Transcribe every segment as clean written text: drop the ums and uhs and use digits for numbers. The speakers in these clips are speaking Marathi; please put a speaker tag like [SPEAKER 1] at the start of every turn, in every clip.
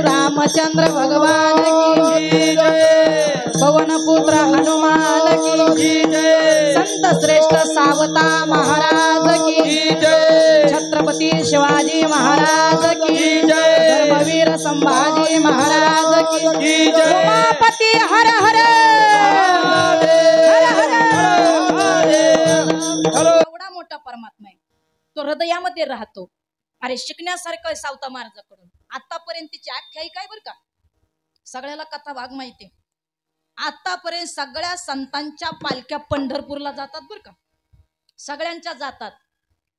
[SPEAKER 1] रामचंद्र भगवान की जय, पवन पुत्र हनुमान की जय, संत श्रेष्ठ सावता महाराज की जय, छत्रपती शिवाजी महाराज की जय, धर्मवीर संभाजी महाराज की जय, उमापती हर हर एवढा मोठा परमात्मा आहे, तो हृदयामध्ये राहतो. अरे शिकण्यासारखं सावता महाराजाकडून आतापर्यंत तिची आख्यायिका आहे बरं का. सगळ्याला कथा भाग माहिती. आतापर्यंत सगळ्या संतांच्या पालख्या पंढरपूरला जातात बरं का, सगळ्यांच्या जातात.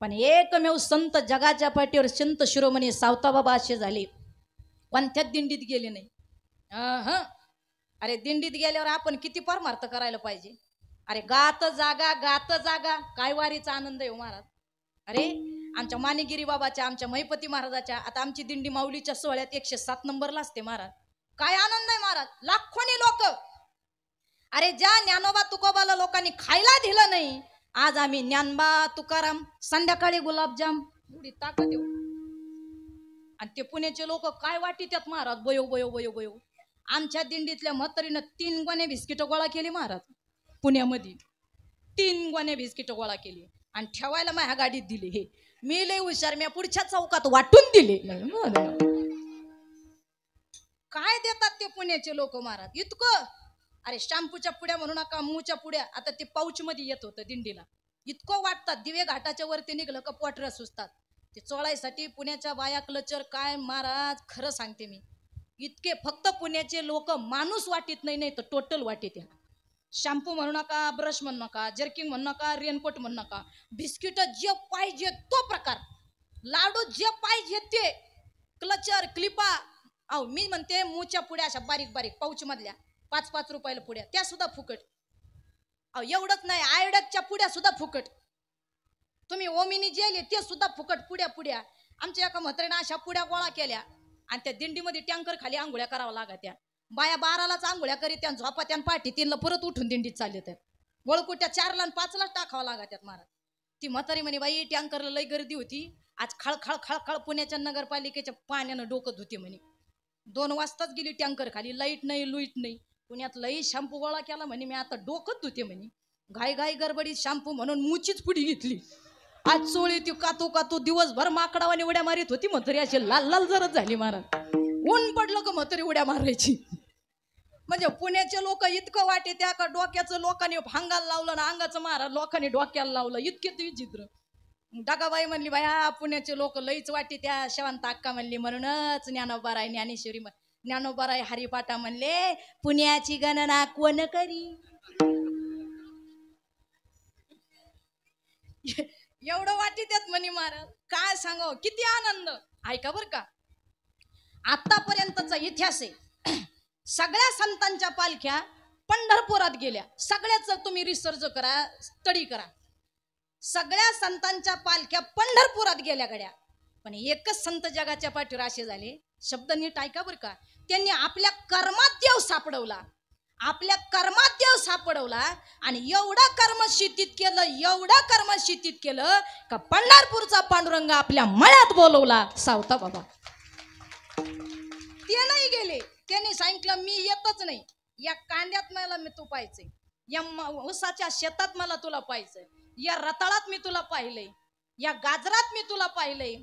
[SPEAKER 1] पण एकमेव संत जगाच्या पाठीवर संत शिरोमणी सावता बाबा असे झाले, कोणत्याच दिंडीत गेले नाही. अरे दिंडीत गेल्यावर आपण किती परमार्थ करायला पाहिजे. अरे गात जागा काय वारीचा आनंद आहे हो महाराज. अरे आमच्या मानेगिरी बाबाच्या, आमच्या महिपती महाराजाच्या, आता आमची दिंडी माऊलीच्या सोहळ्यात 107 नंबरला असते महाराज. काय आनंद आहे महाराज. लाखोनी लोक. अरे ज्या ज्ञानोबा तुकोबाला लोकांनी खायला दिलं नाही, आज आम्ही ज्ञानबा तुकाराम संध्याकाळी गुलाबजाम एवढी ताकद देऊ. आणि ते पुण्याचे लोक काय वाटीतात महाराज. बयो बयो बयो बयो. आमच्या दिंडीतल्या म्हातारीनं 3 गोणे बिस्किट गोळा केली महाराज. पुण्यामध्ये 3 गोणे बिस्किट गोळा केली आणि ठेवायला माझ्या गाडीत दिली. हे मी लय हुशार, मी पुढच्या चौकात वाटून दिले. काय देतात ते पुण्याचे लोक महाराज इतकं. अरे शॅम्पूच्या पुड्या म्हणू नका, मूच्या पुड्या, आता ते पाऊच मध्ये येत होतं दिंडीला, इतकं वाटतात. दिवे घाटाच्या वरती निघलं का पोटऱ्या सुचतात. ते चोळायसाठी पुण्याच्या बाया क्लचर काय महाराज. खरं सांगते मी, इतके फक्त पुण्याचे लोक माणूस वाटीत नाही तर टोटल वाटीत. शॅम्पू म्हणू नका, ब्रश म्हणू नका, जर्किंग म्हणू नका, रेनकोट म्हणू नका, बिस्किट जे पाहिजे तो प्रकार, लाडू जे पाहिजे ते, क्लचर क्लिपा. अहो मी म्हणते मूच्या पुड्या अशा बारीक बारीक पाऊच मधल्या 5-5 रुपयाला पुड्या, त्या सुद्धा फुकट. अहो एवढंच नाही, आयोडकच्या पुड्या सुद्धा फुकट. तुम्ही ओमिनी जेली ते सुद्धा फुकट. पुड्या आमच्या एका म्हातारीनं अशा पुड्या गोळा केल्या आणि त्या दिंडीमध्ये टँकर खाली आंघोळ्या करावं लागत. त्या बाया 12लाच आंघोळ्या करीत, त्या झोपा त्यान पाठी 3ला परत उठून दिंडीत चालले. तर वळकुट्या 4ला आणि 5लाच टाकावं लागत महाराज. ती म्हातारी म्हणे बाई टँकरला लई गर्दी होती आज, खळखळ पुण्याच्या नगरपालिकेच्या पाण्यानं डोकं धुते म्हणे. 2 वाजताच गेली टँकर खाली, लाईट नाही लुईट नाही. पुण्यात लई शॅम्पू गोळा केला म्हणे, मी आता डोकं धुते म्हणे. घाई गडबडीत शॅम्पू म्हणून मुचीच पुडी घेतली. आज चोळी ती कातू दिवसभर माकडावाने उड्या मारित होती म्हातारी, अशी लाल जरच झाली महाराज. ऊन पडलं का म्हातारी उड्या मारायची. म्हणजे पुण्याचे लोक इतकं वाटे त्या का डोक्याचं लोकांनी भांगाला लावलं ना अंगाचं महाराज लोकांनी डोक्याला लावलं. इतके ते विचित्र. डगाबाई म्हणली बाया पुण्याचे लोक लईच वाटी. त्या शेवंत अक्का म्हणली म्हणूनच ज्ञानोबाराय ज्ञानेश्वरी ज्ञानोबाराय हरिपाटा म्हणले पुण्याची गणना कोण करी. एवढं वाटी त्यात म्हणे महाराज. काय सांगावं किती आनंद. ऐका बर का, आतापर्यंतचा इतिहास आहे. सगळ्या संतांच्या पालख्या पंढरपुरात गेल्या. सगळ्याच तुम्ही रिसर्च करा, स्टडी करा. सगळ्या संतांच्या पालख्या पंढरपुरात गेल्या गड्या. पण एकच संत जगाच्या पाठीवर असे झाले, शब्द नीट ऐका बर का, त्यांनी आपल्या कर्मात देव सापडवला. आपल्या कर्मात देव सापडवला आणि एवढं कर्म शेतीत केलं का पंढरपूरचा पांडुरंग आपल्या मळ्यात बोलवला. सावता बाबा ते नाही गेले. त्यांनी सांगितलं मी येतच नाही. या कांद्यात मला मी तू पाहायचंय, या ऊसाच्या शेतात मला तुला पाहायचंय, या रताळात मी तुला पाहिलंय, या गाजरात मी तुला पाहिलंय,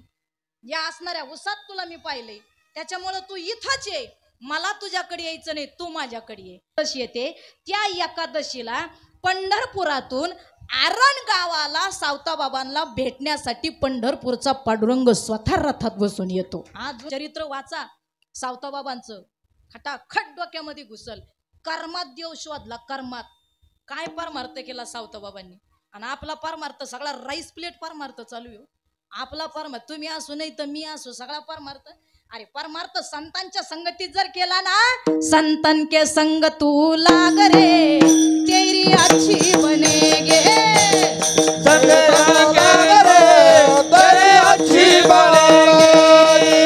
[SPEAKER 1] या असणाऱ्या ऊसात तुला मी पाहिलंय. त्याच्यामुळे तू इथंच ये, मला तुझ्याकडे यायचं नाही, तू माझ्याकडे ये. येते त्या एकादशीला पंढरपुरातून आरण गावाला सावताबाबांना भेटण्यासाठी पंढरपूरचा पांडुरंग स्वतः रथात बसून येतो. आज चरित्र वाचा सावताबाबांचं, खटाखट डोक्यामध्ये घुसल. कर्मात देव शोधला, कर्मात काय परमार्थ केला सावताबाबांनी. आणि आपला परमार्थ सगळा राईस प्लेट परमार्थ चालू आहे. आपला परमार्थ तुम्ही असू नाही तर मी असू, सगळा परमार्थ. अरे परमार्थ संतांच्या संगतीत जर केला ना, संतन के संग तू लाग रे तेरी अच्छी बनेगे,
[SPEAKER 2] संग लाग रे तेरी अच्छी बनेगी,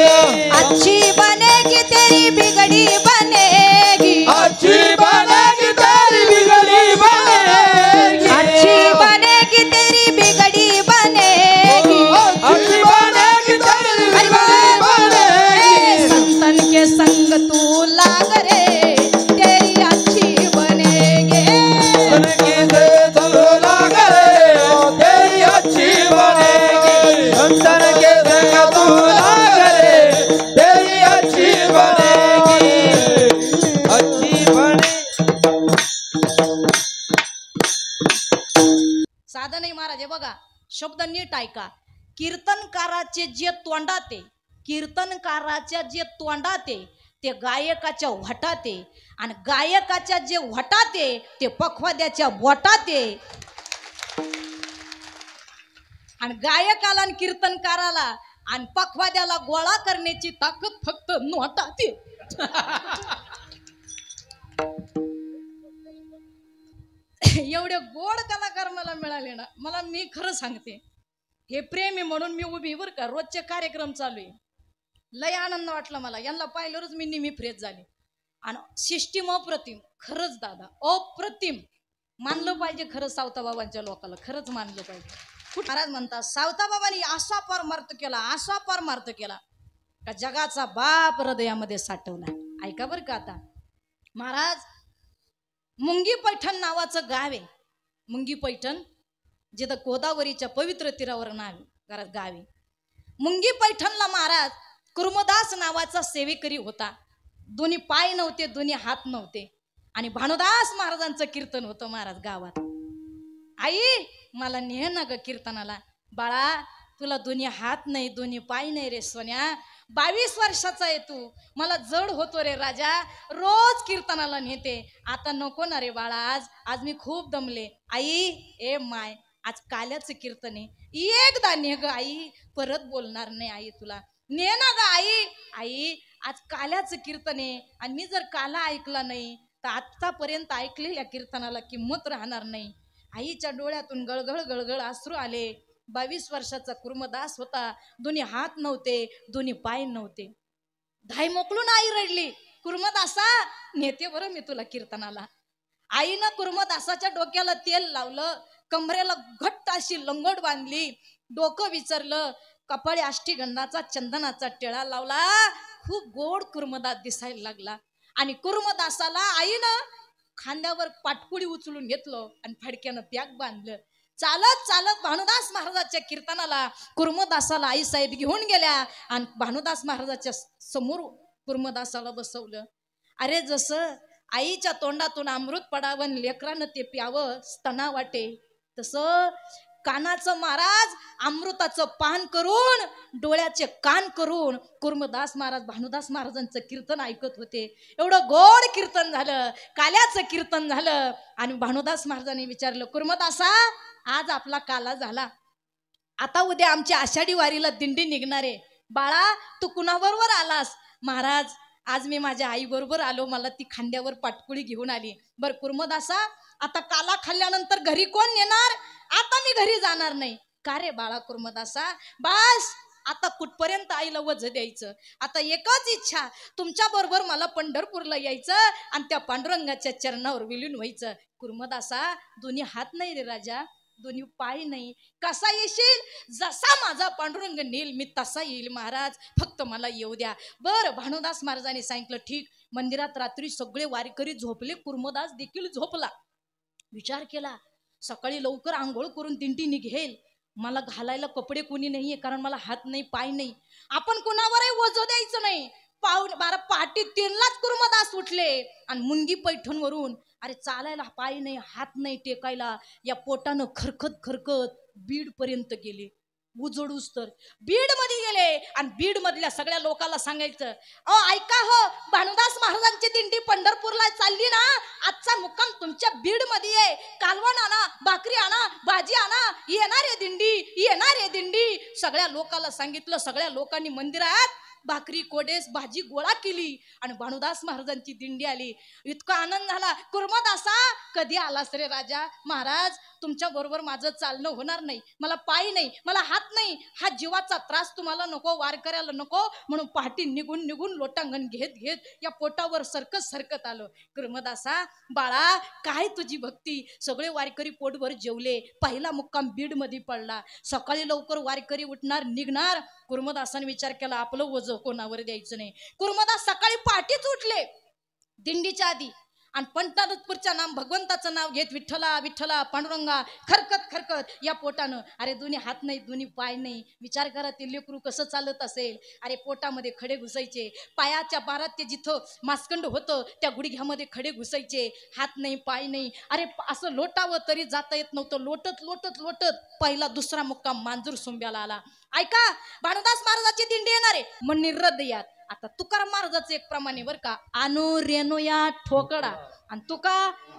[SPEAKER 1] अच्छी बनेगी तेरी बिगड़ी बनेगी,
[SPEAKER 2] अच्छी बनेगी तेरी बिगड़ी बनेगी,
[SPEAKER 1] अच्छी बनेगी तेरी बिगड़ी बनेगी,
[SPEAKER 2] अच्छी बनेगी तेरी बिगड़ी बनेगी,
[SPEAKER 1] संतन के संग तू लाग रे तेरी अच्छी बनेगी,
[SPEAKER 2] संग के संग लाग रे तेरी अच्छी बनेगी, संतन के संग तू लाग रे तेरी अच्छी बनेगी, अच्छी बने.
[SPEAKER 1] साधं नाही महाराज. हे बघा शब्द नीट ऐका. कीर्तनकाराचे जे तोंडाते, कीर्तनकाराच्या जे तोंडाते ते गायकाच्या वटाते, आणि गायकाच्या जे वटाते ते पखवाद्याच्या बोटाते, आणि गायकाला आणि कीर्तनकाराला आणि पखवाद्याला गोळा करण्याची ताकद फक्त नोटाते. एवढे गोड कलाकार मला मिळाले ना, मला मी खरं सांगते हे प्रेम आहे म्हणून मी उभी बर का. रोजचे कार्यक्रम चालू आहे, लय आनंद वाटला मला. यांना पाहिल्यावरच मी नेहमी फ्रेश झाली. आणि सिस्टीम अप्रतिम, खरंच दादा अप्रतिम. मानलं पाहिजे खरंच सावताबाबांच्या लोकांना, खरंच मानलं पाहिजे. महाराज म्हणतात सावताबाबांनी असा परमार्थ केला, असा परमार्थ केला का जगाचा बाप हृदयामध्ये साठवला. ऐका बरं का. आता महाराज मुंगी पैठण नावाचं गाव आहे. मुंगी पैठण जिथं गोदावरीच्या पवित्र तीरावर गाव आहे. मुंगी पैठणला महाराज कुर्मदास नावाचा सेवेकरी होता. दोन्ही पाय नव्हते, दोन्ही हात नव्हते, आणि भानुदास महाराजांचं कीर्तन होतं महाराज गावात. आई मला नेह ना ग कीर्तनाला. बाळा तुला दोन्ही हात नाही, दोन्ही पाय नाही रे सोन्या, 22 वर्षाचा आहे तू, मला जड होतो रे राजा, रोज कीर्तनाला नेते. आता नको ना रे बाळा, आज मी खूप दमले. आई ए माय आज काल्याचं कीर्तन आहे, एकदा ने ग आई, परत बोलणार नाही आई तुला, ने ना ग आई. आई आज काल्याचं कीर्तन आहे, आणि मी जर काला ऐकला नाही तर आतापर्यंत ऐकलेल्या कीर्तनाला किंमत राहणार नाही. आईच्या डोळ्यातून गळगळ गळगळ अश्रू आले. 22 वर्षाचा कुर्मदास होता, दोन्ही हात नव्हते, दोन्ही पाय नव्हते. धाय मोकलून आई रडली, कुर्मदासा नेते बरं मी तुला कीर्तनाला. आईनं कुर्मदासाच्या डोक्याला तेल लावलं, कमरेला घट्ट अशी लंगोट बांधली, डोकं विचारलं, कपाळी अष्टीगंधाचा चंदनाचा टिळा लावला. खूप गोड कुर्मदास दिसायला लागला. आणि कुर्मदासाला आईनं खांद्यावर पाटकुळी उचलून घेतलं आणि फडक्यानं बॅग बांधलं. चालत चालत भानुदास महाराजाच्या कीर्तनाला कुर्मदासाला आई साहेब घेऊन गेल्या आणि भानुदास महाराजाच्या समोर कुर्मदासाला बसवलं. अरे जसं आईच्या तोंडातून अमृत पडावं, लेकरानं ते प्यावं स्तना वाटे, तसं कानाचं महाराज अमृताचं पान करून, डोळ्याचे कान करून कुर्मदास महाराज भानुदास महाराजांचं कीर्तन ऐकत होते. एवढं गोड कीर्तन झालं, काल्याचं कीर्तन झालं. आणि भानुदास महाराजांनी विचारलं, कुर्मदासा आज आपला काला झाला, आता उद्या आमच्या आषाढी वारीला दिंडी निघणारे, बाळा तू कुणाबरोबर आलास? महाराज आज मी माझ्या आई बरोबर आलो, मला ती खांद्यावर पाटकुळी घेऊन आली. बर कुर्मदासा आता काला खाल्ल्यानंतर घरी कोण नेणार? आता मी घरी जाणार नाही. का रे बाळा कुर्मदासा? बस आता कुठपर्यंत आईला वज द्यायचं? आता एकच इच्छा, तुमच्या बरोबर मला पंढरपूरला यायचं आणि त्या पांडुरंगाच्या चरणावर विलीन व्हायचं. कुर्मदासा दोन्ही हात नाही रे राजा, दोन्ही पाय नाही, कसा येशील? जसा माझा पांडुरंग नेईल मी तसा येईल महाराज, फक्त मला येऊ द्या. बरं भानुदास महाराजांनी सांगितलं ठीक. मंदिरात रात्री सगळे वारकरी झोपले, कुर्मदास देखील झोपला. विचार केला सकाळी लवकर आंघोळ करून दिंडी निघेल, मला घालायला कपडे कोणी नाहीये, कारण मला हात नाही पाय नाही, आपण कोणावरही वजो द्यायचं नाही. 12 पहाटे 3लाच कुर्मदास उठले आणि मुंगी पैठणवरून अरे चालायला पाय नाही, हात नाही टेकायला, या पोटानं खरखत खरखत बीड पर्यंत गेले. उजडूस तर बीड मध्ये गेले आणि बीड मधल्या सगळ्या लोकांना सांगायचं, अहो ऐका हो, भानुदास महाराजांची दिंडी पंढरपूरला चालली ना, आजचा मुक्काम तुमच्या बीड मध्ये आहे. कालवण आणा, भाकरी आणा, भाजी आणा, येणार आहे दिंडी, येणार आहे दिंडी. सगळ्या लोकांना सांगितलं. सगळ्या लोकांनी मंदिरात भाकरी कोडेस भाजी गोळा केली आणि भानुदास महाराजांची दिंडी आली. इतका आनंद झाला. कुर्मदासा कधी आलास रे राजा? महाराज तुमच्या बरोबर माझं चालणं होणार नाही, मला पाय नाही, मला हात नाही, हा जीवाचा त्रास तुम्हाला नको, वारकऱ्याला नको, म्हणून पहाटी निघून निघून लोटांगण घेत घेत या पोटावर सरकत सरकत आलो. कुर्मदासा बाळा काय तुझी भक्ती. सगळे वारकरी पोटभर जेवले. पहिला मुक्काम बीड मध्ये पडला. सकाळी लवकर वारकरी उठणार, निघणार. कुर्मदासाने विचार केला आपलं वजन कोणावर द्यायचं नाही. कुर्मदास सकाळी पहाटेच उठले दिंडीच्या आधी आणि पंढरपूरच्या नाम भगवंताचं नाव घेत विठ्ठला विठ्ठला पांडुरंगा खरकत खरकत या पोटानं. अरे दोन्ही हात नाही, दोन्ही पाय नाही. विचार करा ते लेकरू कसं चालत असेल. अरे पोटामध्ये खडे घुसायचे, पायाच्या बारात ते जिथं मास्कंड होतं त्या गुडघ्यामध्ये खडे घुसायचे. हात नाही, पाय नाही. अरे असं लोटावं तरी जाता येत नव्हतं. लोटत लोटत लोटत पहिला दुसरा मुक्काम मांजूर सोंब्याला आला. ऐका भानुदास महाराजाची दिंडी येणार आहे मग हृदयात. आता तुकाराम महाराजाचं एक प्रमाणे बर का, आणू रेणू या ठोकडा आणि तुका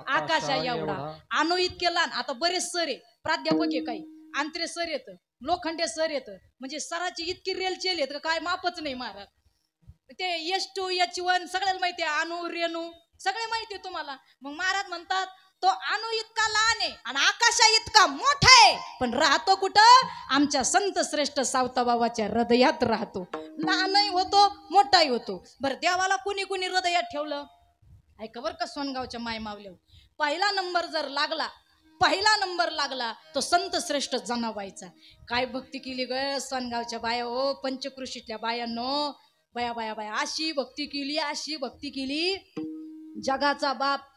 [SPEAKER 1] आकाशा एवढा. आणू इतके लहान. आता बरेच सर आहे, प्राध्यापक आहे, काही आंत्रे सर येत, लोखंडे सर येत, म्हणजे सराची इतकी रेल चेल येत काय मापच नाही. महाराज ते H2 H1 सगळ्याला माहिती आहे, आणू रेणू सगळे माहिती आहे तुम्हाला. मग महाराज म्हणतात तो आणू इतका लहान आहे आणि आकाशा इतका मोठा आहे, पण राहतो कुठं? आमच्या संत श्रेष्ठ सावताबाबाच्या हृदयात राहतो. लहानही होतो, मोठाही होतो. बरं देवाला कुणी कुणी हृदयात ठेवलं? ऐका बरं का सोनगावच्या माय मावल्या, पहिला नंबर जर लागला, पहिला नंबर लागला तो संत श्रेष्ठ जनाबाईचा. काय भक्ती केली ग सोनगावच्या बाया, ओ पंचकृषीतल्या बायांनो, बाया बाया बाया अशी भक्ती केली, अशी भक्ती केली. जगाचा बाप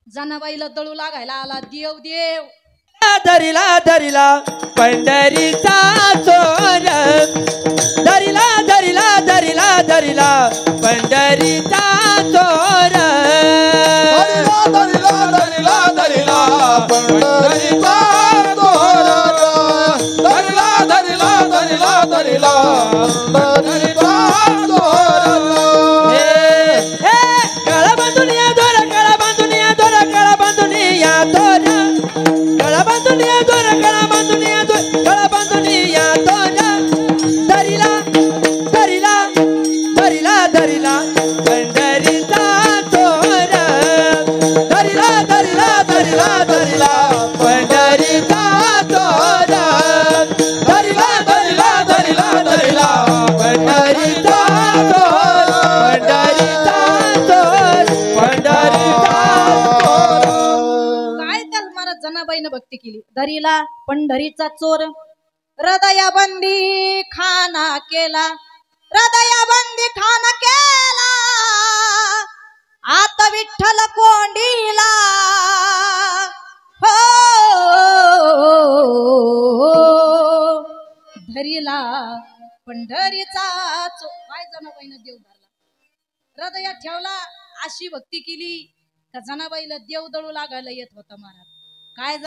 [SPEAKER 1] जनाबाईला दळू लागायला आला. देव देव
[SPEAKER 2] धरिला धरिला पंढरीचा चोर, धरिला धरिला धरिला धरिला पंढरीचा चोर,
[SPEAKER 3] धरिला धरिला धरिला पंढरीचा चोर, धरिला धरिला धरिला धरिला पंढरीचा चोर.
[SPEAKER 2] गळा बांधून या दोर, गळा बांधून या दोर, गळा बांधून या दोर, गळा बांधून या दोर, गळा बांधून या दोर, गळा बांधून या दोर, धरिला धरिला धरिला धरिला पंढरीचा चोर, धरिला धरिला धरिला धरिला पंढरीचा चोर, धरिला धरिला धरिला धरिला पंढरीचा चोर, पंढरीचा चोर, पंढरीचा चोर.
[SPEAKER 1] काय त्या महाराज जनाबाईनं भक्ती केली. धरिला पंढरीचा चोर, हृदया बंदी खाना केला, हृदया बंदी खाना केला, आता विठ्ठल कोंडीला. हो धरिला पंढरीचा चोर. काय जनाबाईनं देव धरला, हृदयात ठेवला. अशी भक्ती केली का जनाबाईला देव दळू लागायला येत होता महाराज. काय